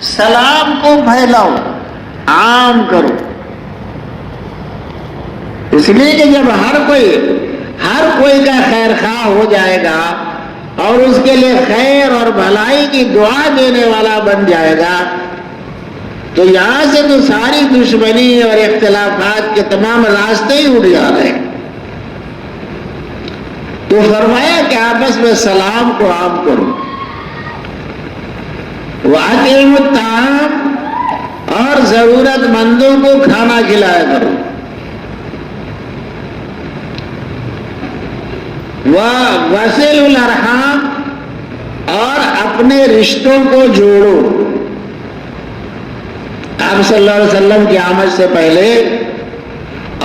سلام کو پھیلاؤ، عام کرو، اس لیے کہ جب ہر کوئی کا خیر خواہ ہو جائے گا اور اس کے لیے خیر اور بھلائی کی دعا دینے والا بن جائے گا تو یہاں سے تو ساری دشمنی اور اختلافات کے تمام راستے ہی اٹھ جا رہے ہیں۔ تو فرمایا کہ آپس میں سلام کو عام کرو، وَأَطْعِمُوا الطَّعَامَ، اور ضرورت مندوں کو کھانا کھلایا کرو، وَصِلُوا الْأَرْحَامَ، اور اپنے رشتوں کو جوڑو۔ آپ صلی اللہ علیہ وسلم کی آمد سے پہلے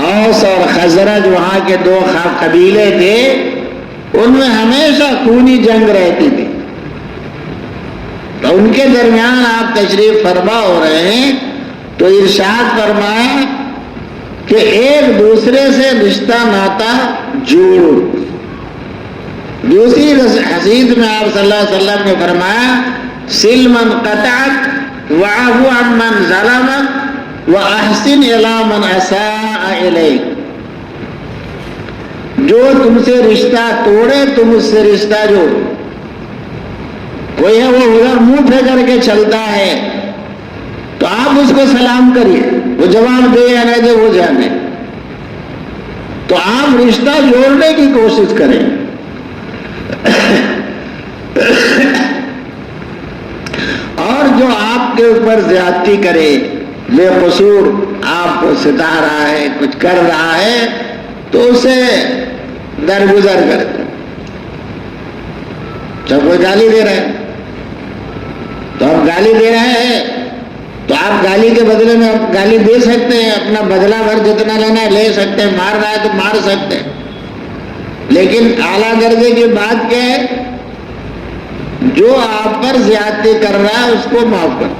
اوس اور خزرج وہاں کے دو قبیلے تھے، ان میں ہمیشہ خونی جنگ رہتی تھی، تو ان کے درمیان آپ تشریف فرما ہو رہے ہیں تو ارشاد فرمایا کہ ایک دوسرے سے رشتہ ناتا جوڑو۔ دوسری حدیث میں آپ صلی اللہ علیہ وسلم نے فرمایا سل من قطعک وعفو عن من ظلمک واحسن الی من اساء الیک، جو تم سے رشتہ توڑے تم اس سے رشتہ جوڑو۔ کوئی ہے وہ ادھر منہ پھیر کے چلتا ہے تو آپ اس کو سلام کریے، وہ جواب دے یا نہ دے وہ جانے، تو آپ رشتہ جوڑنے کی کوشش کریں۔ اور جو آپ کے اوپر زیادتی کرے، بے قصور آپ کو ستا رہا ہے، کچھ کر رہا ہے، تو اسے درگزر کر دو۔ جب کوئی گالی دے رہے ہیں تو آپ گالی دے رہے ہیں تو آپ گالی کے بدلے میں آپ گالی دے سکتے ہیں، اپنا بدلہ بھر جتنا لینا ہے لے سکتے ہیں، مار رہا ہے تو مار سکتے ہیں، لیکن اعلیٰ درجے کی بات کیا ہے؟ جو آپ پر زیادتی کر رہا ہے اس کو معاف کر۔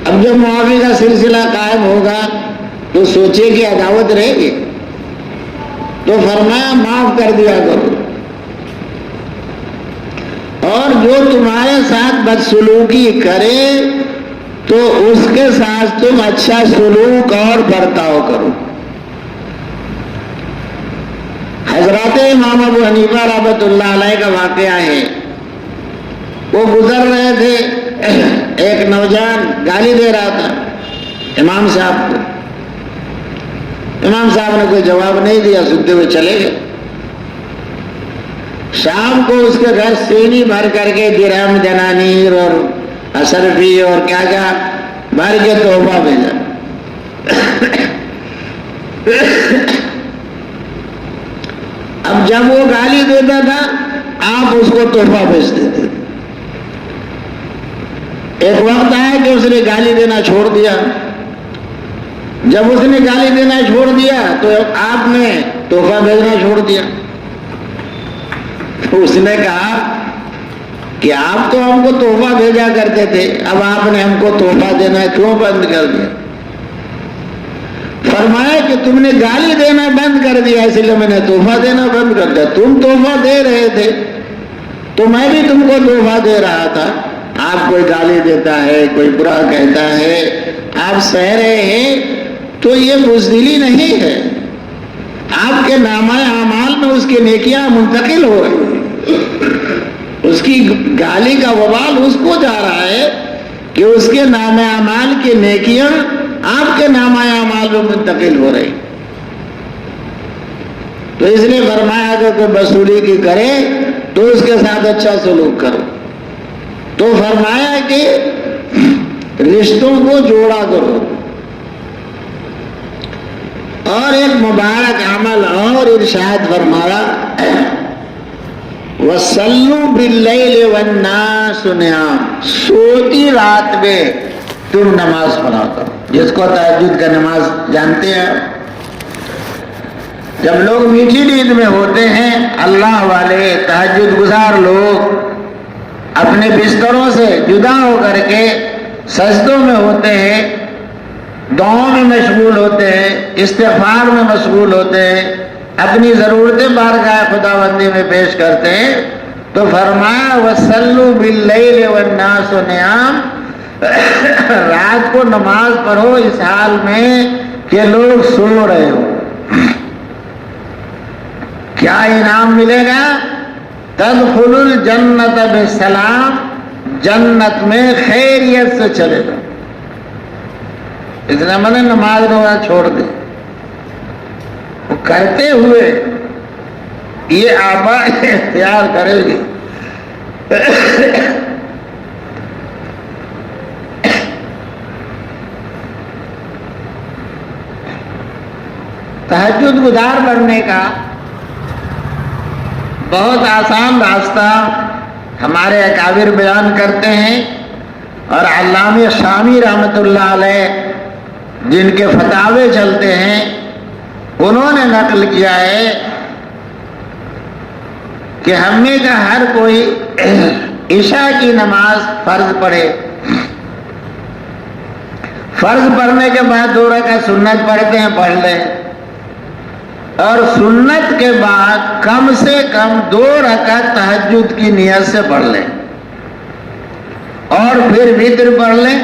اب جب معافی کا سلسلہ قائم ہوگا تو سوچے کہ عداوت رہے گی، تو فرمایا معاف کر دیا کرو، اور جو تمہارے ساتھ بدسلوکی کرے تو اس کے ساتھ تم اچھا سلوک اور برتاؤ کرو۔ حضرات امام ابو حنیفہ رحمۃ اللہ علیہ کا واقعہ ہے، وہ گزر رہے تھے، ایک نوجوان گالی دے رہا تھا امام صاحب کو، امام صاحب نے کوئی جواب نہیں دیا، سنتے ہوئے چلے گئے۔ شام کو اس کے گھر سینی بھر کر کے درہم دنانیر اور اصرفی اور کیا کیا بھر کے تحفہ بھیجا۔ اب جب وہ گالی دیتا تھا آپ اس کو تحفہ بھیجتے تھے۔ ایک وقت آیا کہ اس نے گالی دینا چھوڑ دیا، جب اس نے گالی دینا چھوڑ دیا تو آپ نے تحفہ بھیجنا چھوڑ دیا۔ اس نے کہا کہ آپ تو ہم کو تحفہ بھیجا کرتے تھے، اب آپ نے ہم کو تحفہ دینا کیوں بند کر دیا؟ فرمایا کہ تم نے گالی دینا بند کر دیا اس لیے میں نے تحفہ دینا بند کر دیا۔ تم تحفہ دے رہے تھے تو میں بھی تم کو تحفہ دے رہا تھا۔ آپ کوئی گالی دیتا ہے، کوئی برا کہتا ہے، آپ سہ رہے ہیں تو یہ بزدلی نہیں ہے، آپ کے نامہ اعمال میں اس کی نیکیاں منتقل ہو رہی ہیں۔ اس کی گالی کا وبال اس کو جا رہا ہے کہ اس کے نامہ اعمال کی نیکیاں آپ کے نامہ اعمال میں منتقل ہو رہی، تو اس لیے فرمایا کہ کوئی وصولی کی کرے تو اس کے ساتھ اچھا سلوک کرو۔ تو فرمایا کہ رشتوں کو جوڑا کرو، اور ایک مبارک عمل اور ارشاد فرمایا وَصَلُّوا بِاللَّيْلِ وَالنَّاسُ نِيَامٌ، سوتی رات میں تم نماز پڑھا کرو، جس کو تہجد کا نماز جانتے ہیں۔ جب لوگ میٹھی نیند میں ہوتے ہیں، اللہ والے تہجد گزار لوگ اپنے بستروں سے جدا ہو کر کے سجدوں میں ہوتے ہیں، دعاؤں میں مشغول ہوتے ہیں، استغفار میں مشغول ہوتے ہیں، اپنی ضرورتیں بارگاہ خداوندی میں پیش کرتے ہیں، تو فرمایا وَصَلُّوا بِاللَّيْلِ وَالنَّاسُ نِيَامٌ، رات کو نماز پڑھو اس حال میں کہ لوگ سو رہے ہو۔ کیا انعام ملے گا؟ تدخلوا الجنت بسلام، جنت میں خیریت سے چلے گا۔ اس نے میں نے نماز روزہ چھوڑ دی، وہ کرتے ہوئے یہ آبا اختیار کرے گی۔ تہجد گزار بننے کا بہت آسان راستہ ہمارے اکابر بیان کرتے ہیں، اور علامہ شامی رحمۃ اللہ علیہ جن کے فتاوے چلتے ہیں انہوں نے نقل کیا ہے کہ ہم میں کا ہر کوئی عشاء کی نماز فرض پڑھے، فرض پڑھنے کے بعد 2 رکعت سنت پڑھتے ہیں، پڑھ لیں، اور سنت کے بعد کم سے کم 2 رکعت تہجد کی نیت سے پڑھ لیں، اور پھر وتر پڑھ لیں،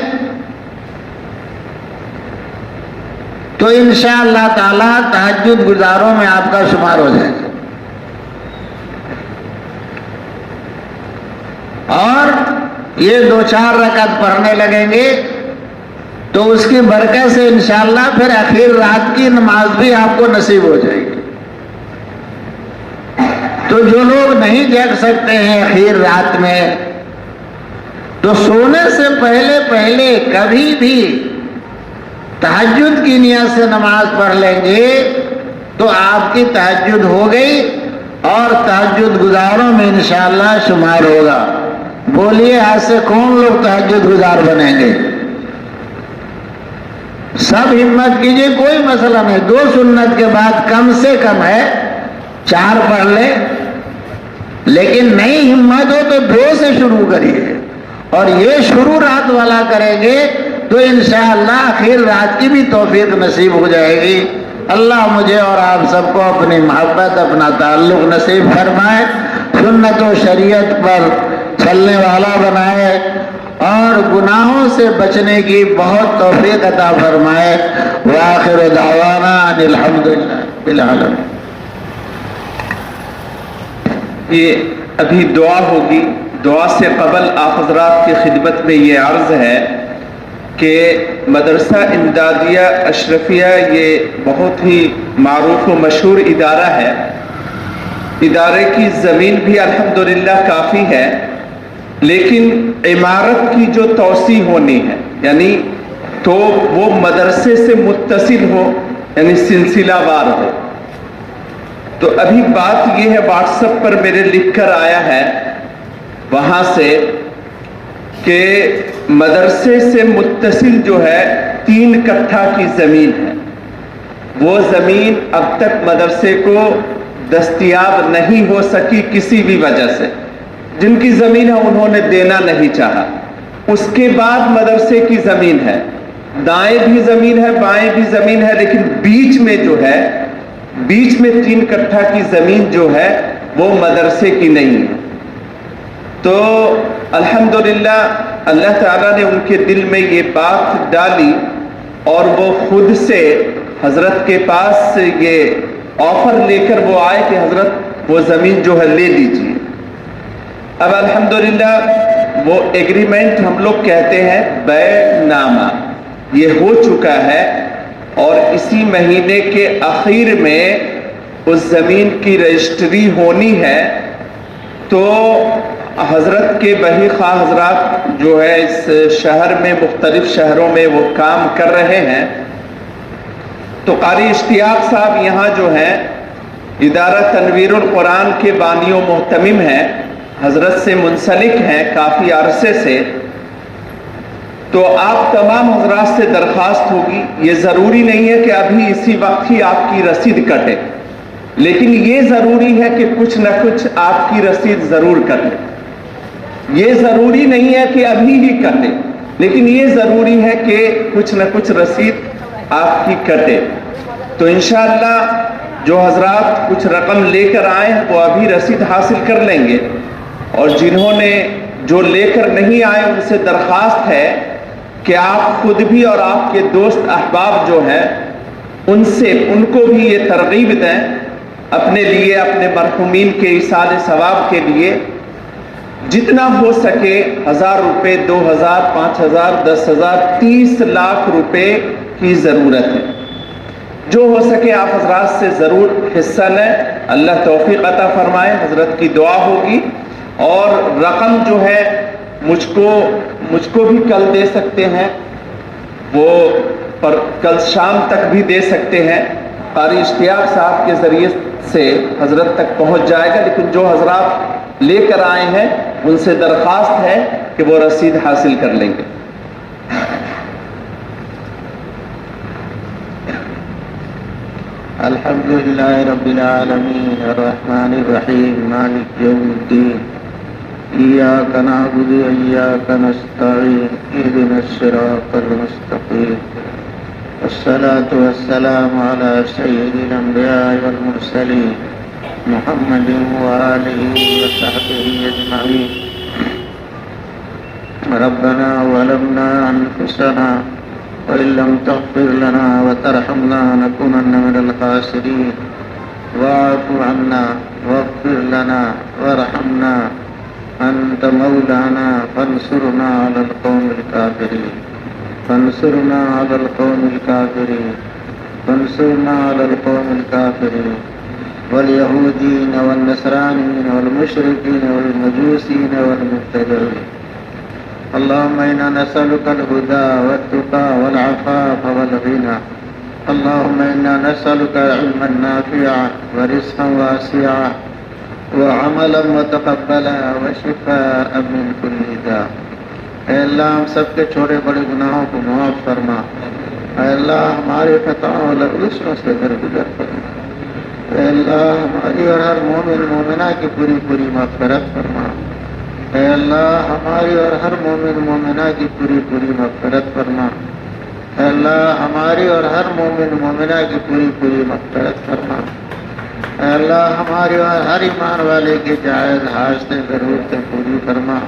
تو انشاءاللہ تعالی تہجد گزاروں میں آپ کا شمار ہو جائے گا۔ اور یہ 2-4 رکعت پڑھنے لگیں گے تو اس کی برکت سے انشاءاللہ پھر اخیر رات کی نماز بھی آپ کو نصیب ہو جائے گی۔ تو جو لوگ نہیں جگ سکتے ہیں اخیر رات میں، تو سونے سے پہلے پہلے کبھی بھی تہجد کی نیت سے نماز پڑھ لیں گے تو آپ کی تہجد ہو گئی اور تہجد گزاروں میں انشاءاللہ شمار ہوگا۔ بولیے آج سے کون لوگ تہجد گزار بنیں گے؟ سب ہمت کیجئے، کوئی مسئلہ نہیں، 2 سنت کے بعد کم سے کم ہے 4 پڑھ لیں، لیکن نہیں ہمت ہو تو 2 سے شروع کریے، اور یہ شروع رات والا کریں گے تو انشاءاللہ آخر رات کی بھی توفیق نصیب ہو جائے گی۔ اللہ مجھے اور آپ سب کو اپنی محبت، اپنا تعلق نصیب فرمائے، سنت و شریعت پر چلنے والا بنائے، اور گناہوں سے بچنے کی بہت توفیق عطا فرمائے۔ وآخر دعوانا ان الحمدللہ رب العالمین۔ یہ ابھی دعا ہوگی، دعا سے قبل آپ حضرات کی خدمت میں یہ عرض ہے کہ مدرسہ امدادیہ اشرفیہ یہ بہت ہی معروف و مشہور ادارہ ہے۔ ادارے کی زمین بھی الحمدللہ کافی ہے، لیکن عمارت کی جو توسیع ہونی ہے، یعنی تو وہ مدرسے سے متصل ہو، یعنی سلسلہ وار ہو۔ تو ابھی بات یہ ہے، واٹس ایپ پر میرے لکھ کر آیا ہے وہاں سے کہ مدرسے سے متصل جو ہے 3 کٹھا کی زمین ہے، وہ زمین اب تک مدرسے کو دستیاب نہیں ہو سکی کسی بھی وجہ سے۔ جن کی زمین ہے انہوں نے دینا نہیں چاہا۔ اس کے بعد مدرسے کی زمین ہے، دائیں بھی زمین ہے، بائیں بھی زمین ہے، لیکن بیچ میں جو ہے، بیچ میں 3 کٹھا کی زمین جو ہے وہ مدرسے کی نہیں ہے۔ تو الحمدللہ اللہ تعالیٰ نے ان کے دل میں یہ بات ڈالی، اور وہ خود سے حضرت کے پاس سے یہ آفر لے کر وہ آئے کہ حضرت وہ زمین جو ہے لے لیجیے۔ اب الحمدللہ وہ ایگریمنٹ ہم لوگ کہتے ہیں بیع نامہ، یہ ہو چکا ہے، اور اسی مہینے کے آخر میں اس زمین کی رجسٹری ہونی ہے۔ تو حضرت کے بہی خواہ حضرات جو ہے اس شہر میں، مختلف شہروں میں وہ کام کر رہے ہیں، تو قاری اشتیاق صاحب یہاں جو ہیں ادارہ تنویر القرآن کے بانی و محتمم ہیں، حضرت سے منسلک ہیں کافی عرصے سے۔ تو آپ تمام حضرات سے درخواست ہوگی، یہ ضروری نہیں ہے کہ ابھی اسی وقت ہی آپ کی رسید کٹے، لیکن یہ ضروری ہے کہ کچھ نہ کچھ آپ کی رسید ضرور کٹے۔ یہ ضروری نہیں ہے کہ ابھی ہی کٹے، لیکن یہ ضروری ہے کہ کچھ نہ کچھ رسید آپ کی کٹے۔ تو انشاءاللہ جو حضرات کچھ رقم لے کر آئے ہیں وہ ابھی رسید حاصل کر لیں گے، اور جنہوں نے جو لے کر نہیں آئے ان سے درخواست ہے کہ آپ خود بھی اور آپ کے دوست احباب جو ہیں ان کو بھی یہ ترغیب دیں اپنے لیے، اپنے مرحومین کے ایصال ثواب کے لیے جتنا ہو سکے 1000 روپے، 2000، 5000، 10,000، 30 لاکھ روپے کی ضرورت ہے۔ جو ہو سکے آپ حضرات سے ضرور حصہ لیں، اللہ توفیق عطا فرمائے، حضرت کی دعا ہوگی۔ اور رقم جو ہے مجھ کو بھی کل دے سکتے ہیں، وہ پر کل شام تک بھی دے سکتے ہیں، قاری اشتیاق صاحب کے ذریعے سے حضرت تک پہنچ جائے گا، لیکن جو حضرات لے کر آئے ہیں ان سے درخواست ہے کہ وہ رسید حاصل کر لیں گے۔ الحمد للہ رب العالمین الرحمن الرحیم مالک یوم الدین ایاک نعبد و ایاک نستعین اهدنا الصراط المستقیم والصلاة والسلام على سید الانبیاء والمرسلین محمد وآلہ وصحبہ اجمعین۔ ربنا ظلمنا انفسنا وإن لم تغفر لنا وترحمنا لنكونن من الخاسرين واعف عنا واغفر لنا وارحمنا أنت مولانا فانصرنا على القوم الكافرين فانصرنا على القوم الكافرين فانصرنا على القوم الكافرين واليهودين والنصرانيين والمشركين والمجوسين والمبتدعين۔ اللهم إنا نسألك الهدى والتقى والعفاف والغنى، اللهم إنا نسألك علما نافعا ورزقا واسعا وعملا متقبلا وشفاء من كل داء۔ اے اللہ ہم سب کے چھوٹے بڑے گناہوں کو معاف فرما، اے اللہ ہمارے خطاؤں اور لغزشوں سے درگزر فرما، اے اللہ ہماری اور ہر مومن مومنہ کی پوری پوری مغفرت فرما، اے اللہ ہماری اور ہر مومن مومنہ کی پوری پوری مغفرت فرما، اے اللہ ہماری اور ہر مومن مومنہ کی پوری پوری مغفرت فرما، اے اللہ ہماری اور ہر ایمان والے کی جائز حاجتیں ضرورتیں پوری فرما،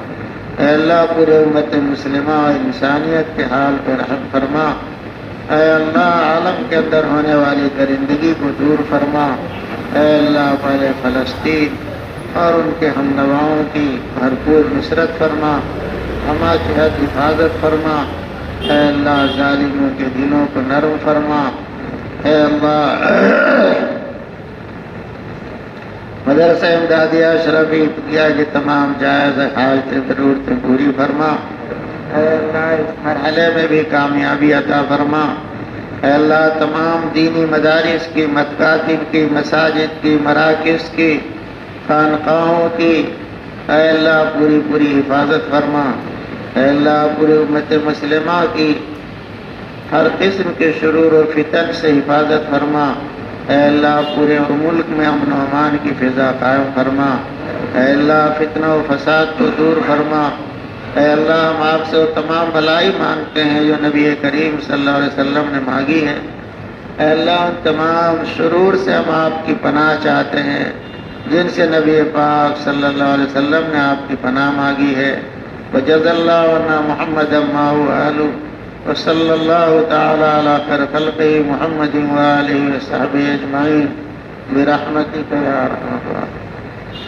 اے اللہ پورے امت مسلمہ اور انسانیت کے حال پر رحم فرما، اے اللہ عالم کے اندر ہونے والی درندگی کو دور فرما، اے اللہ پہلے فلسطین اور ان کے ہم نواؤں کی بھرپور نصرت فرما، ہمارا کی حد حفاظت فرما، اے اللہ ظالموں کے دلوں کو نرم فرما، اے اللہ مدرسہ امدادیہ اشرفی کیا کی تمام جائز حاجتیں ضرورتیں پوری فرما، اے اللہ اس مرحلے میں بھی کامیابی عطا فرما، اے اللہ تمام دینی مدارس کی، مکاتب کی، مساجد کی، مراکز کی، خانقاہوں کی اے اللہ پوری پوری حفاظت فرما، اے اللہ پوری امت مسلمہ کی ہر قسم کے شرور و فتن سے حفاظت فرما، اے اللہ پورے ملک میں امن و امان کی فضا قائم فرما، اے اللہ فتنہ و فساد کو دور فرما، اے اللہ ہم آپ سے وہ تمام بھلائی مانگتے ہیں جو نبی کریم صلی اللہ علیہ وسلم نے مانگی ہے، اے اللہ ان تمام شرور سے ہم آپ کی پناہ چاہتے ہیں جن سے نبی پاک صلی اللہ علیہ وسلم نے آپ کی پناہ مانگی ہے۔ وجزا اللہ عنا محمد ما هو اہلہ وصلی اللہ تعالی علی خیر خلقہ محمد وآلہ وصحبہ اجمعین برحمتک یا ارحم الراحمین۔